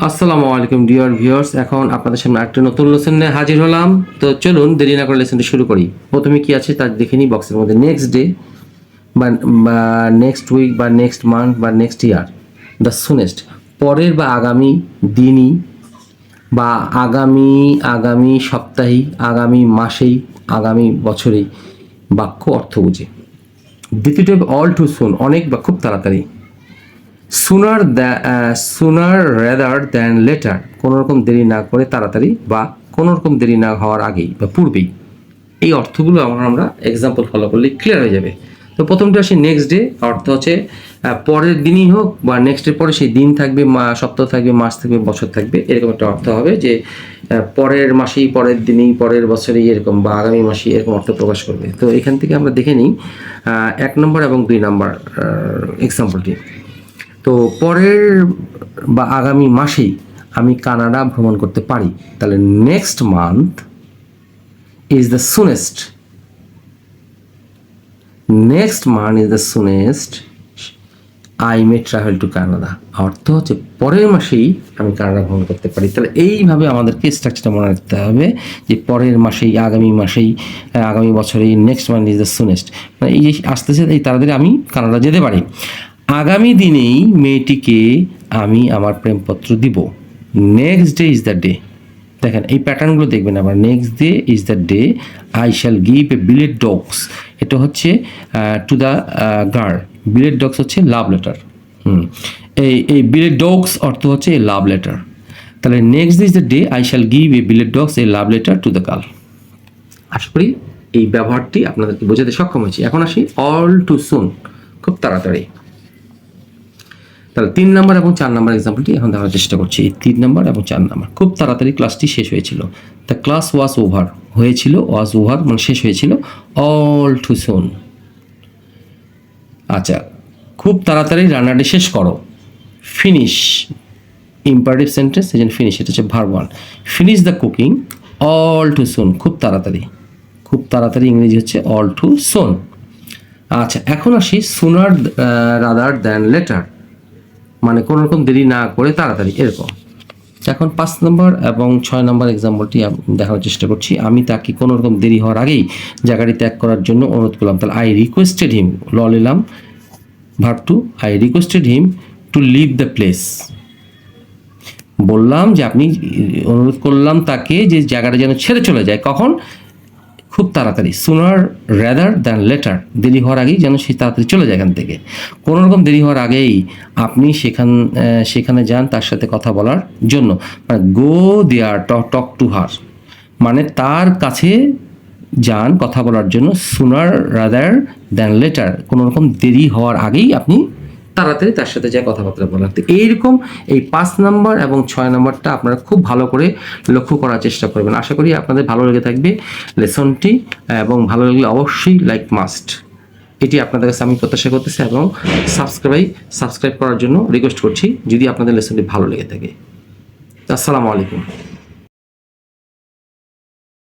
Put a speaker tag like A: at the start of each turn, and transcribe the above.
A: আসসালামু আলাইকুম dear viewers, এখন আপনাদের সামনে একটা নতুন লেসন নিয়ে হাজির হলাম। তো চলুন দেরি না করে লেসনটি শুরু করি। প্রথমে কি আছে তা দেখে নিই বক্সের মধ্যে। নেক্সট ডে বা নেক্সট উইক বা নেক্সট মান্থ বা নেক্সট ইয়ার, দ্য সুনেস্ট, পরের বা আগামী দিনই বা আগামী সপ্তাহেই, আগামী মাসেই, আগামী বছরেই বাক্য অর্থ বুঝে। দ্বিতীয়টি হবে অল টু সুন, অনেক বা খুব তাড়াতাড়ি। সুনার রেদার দ্যান লেটার, কোনো রকম দেরি না করে তাড়াতাড়ি বা কোনো রকম দেরি না হওয়ার আগেই বা পূর্বেই। এই অর্থগুলো আমরা এক্সাম্পল ফলো করলে ক্লিয়ার হয়ে যাবে। তো প্রথমটা আসি নেক্সট ডে, অর্থ হচ্ছে পরের দিনই হোক বা নেক্সটের পরে সেই দিন থাকবে, সপ্তাহ থাকবে, মাস থাকবে, বছর থাকবে, এরকম একটা অর্থ হবে যে পরের মাসেই, পরের দিনেই, পরের বছরেই এরকম, বা আগামী মাসেই এরকম অর্থ প্রকাশ করবে। তো এখান থেকে আমরা দেখে নিই 1 নম্বর এবং 2 নম্বর এক্সাম্পলটি। তো পরের বা আগামী মাসেই আমি কানাডা ভ্রমণ করতে পারি। তাহলে next month is the soonest, next month is the soonest I may travel to Canada. অর্থ হচ্ছে পরের মাসেই আমি কানাডা ভ্রমণ করতে পারি। তাহলে এইভাবে আমাদেরকে স্ট্রাকচারটা মনে রাখতে হবে যে পরের মাসেই, আগামী মাসেই, আগামী বছরেই, নেক্সট মান্থ ইজ দ্য সুনেস্ট, মানে এই যে আসতেছে এই তাড়াতাড়ি আমি কানাডা যেতে পারি। আগামী দিনেই মেয়েটিকে আমি আমার প্রেমপত্র দিব। Next day is the day. দেখেন এই প্যাটার্নগুলো দেখবেন আবার। Next day is the day I shall give a billet doux, এটা হচ্ছে to the girl. Billet doux হচ্ছে লাভ লেটার। এই বিলেট ডগস অর্থ হচ্ছে এ লাভ লেটার। তাহলে next day is the day I shall give a billet doux a love letter to the girl. আশা করি এই ব্যবহারটি আপনাদেরকে বোঝাতে সক্ষম হয়েছি। এখন আসি অল টু সুন, খুব তাড়াতাড়ি। তাহলে 3 নম্বর এবং 4 নম্বর এক্সাম্পলটি এখন দেখার চেষ্টা করছি। এই 3 নম্বর এবং 4 নম্বর, খুব তাড়াতাড়ি ক্লাসটি শেষ হয়েছিল। দ্য ক্লাস ওয়াজ ওভার, হয়েছিল, ওয়াজ ওভার মানে শেষ হয়েছিল। অল টু সুন, আচ্ছা, খুব তাড়াতাড়ি রান্নাটি শেষ করো। ফিনিশ, ইম্পারেটিভ সেন্টেন্স, এই জন্য ফিনিশ, এটা হচ্ছে verb 1। Finish the cooking all too soon, খুব তাড়াতাড়ি। খুব তাড়াতাড়ি ইংরেজি হচ্ছে অল টু সুন। আচ্ছা, এখন আসি সুনার রাদার দ্যান লেটার, মানে কোনো রকম দেরি না করে তাড়াতাড়ি, এরকম। এখন 5 নম্বর এবং 6 নম্বর এক্সাম্পলটি দেখার চেষ্টা করছি। আমি তাকে কোনো রকম দেরি হওয়ার আগেই জায়গাটি ত্যাগ করার জন্য অনুরোধ করলাম। তাহলে আই রিকোয়েস্টেড হিম, ল নিলাম, verb 2, I requested him to leave the place. বললাম যে আপনি, অনুরোধ করলাম তাকে যে জায়গাটা যেন ছেড়ে চলে যায়। কখন? খুব তাড়াতাড়ি। সুনার রেদার দ্যান লেটার, দেরি হওয়ার আগেই যেন সে তাড়াতাড়ি চলে যায় এখান থেকে। কোনো রকম দেরি হওয়ার আগেই আপনি সেখানে যান তার সাথে কথা বলার জন্য। মানে গো দেয়ার, টক টু হার, মানে তার কাছে যান কথা বলার জন্য। সুনার রাদার দ্যান লেটার, কোনো রকম দেরি হওয়ার আগেই আপনি তাড়াতাড়ি তার সাথে যা কথাবার্তা বলার। তো এইরকম এই 5 নম্বর এবং 6 নম্বরটা আপনারা খুব ভালো করে লক্ষ্য করার চেষ্টা করবেন। আশা করি আপনাদের ভালো লেগে থাকবে লেসনটি, এবং ভালো লাগলে অবশ্যই লাইক মাস্ট, এটি আপনাদের কাছে আমি প্রত্যাশা করতেছি, এবং সাবস্ক্রাইব করার জন্য রিকোয়েস্ট করছি যদি আপনাদের লেসনটি ভালো লেগে থাকে। আসসালামু আলাইকুম।